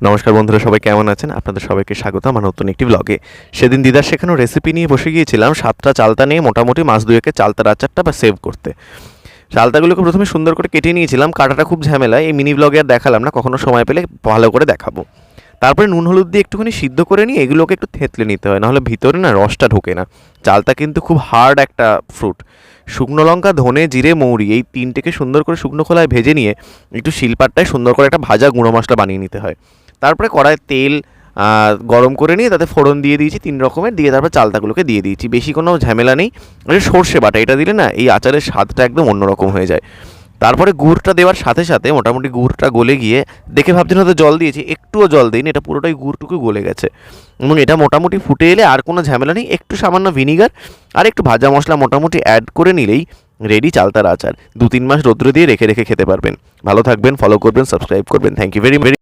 নমস্কার বন্ধুরা, সবাই কেমন আছেন? আপনাদের সবাইকে স্বাগত আমার নতুন একটি ব্লগে। সেদিন দিদার শেখানো রেসিপি নিয়ে বসে গিয়েছিলাম 7টা চালতা নিয়ে মোটামুটি মাস দুয়েকের চালতার আচারটা বা সেভ করতে। চালতাগুলোকে প্রথমে সুন্দর করে কেটে নিয়েছিলাম, কাটাটা খুব ঝামেলা, এই মিনি ব্লগে আর দেখালাম না, কখনো সময় পেলে ভালো করে দেখাবো। তারপরে নুন হলুদ দিয়ে একটুখানি সিদ্ধ করে নিয়ে এগুলোকে একটু থেতলে নিতে হয়, নাহলে ভিতরে না রসটা ঢোকে না। চালতা কিন্তু খুব হার্ড একটা ফ্রুট। শুকনো লঙ্কা, ধনে, জিরে, মৌরি এই তিনটেকে সুন্দর করে শুকনো খোলায় ভেজে নিয়ে একটু শিলপাট্টায় সুন্দর করে একটা ভাজা গুঁড়ো মশলা বানিয়ে নিতে হয়। তারপরে কড়ায় তেল গরম করে নিয়ে তাতে ফোড়ন দিয়ে দিয়েছি 3 রকমের, দিয়ে তারপর চালতাগুলোকে দিয়ে দিয়েছি। বেশি কোনো ঝামেলা নেই। সর্ষে বাটা এটা দিলে না এই আচারের স্বাদটা একদম অন্যরকম হয়ে যায়। তারপরে গুড়টা দেওয়ার সাথে সাথে মোটামুটি গুড়টা গলে গিয়ে, দেখে ভাবছেন হয়তো জল দিয়েছি, একটুও জল দিইনি, এটা পুরোটাই গুড়টুকু গলে গেছে। এবং এটা মোটামুটি ফুটে এলে আর কোনো ঝামেলা নেই, একটু সামান্য ভিনিগার আর একটু ভাজা মশলা মোটামুটি অ্যাড করে নিলেই রেডি চালতার আচার। 2-3 মাস রৌদ্র দিয়ে রেখে রেখে খেতে পারবেন। ভালো থাকবেন, ফলো করবেন, সাবস্ক্রাইব করবেন। Thank you very much.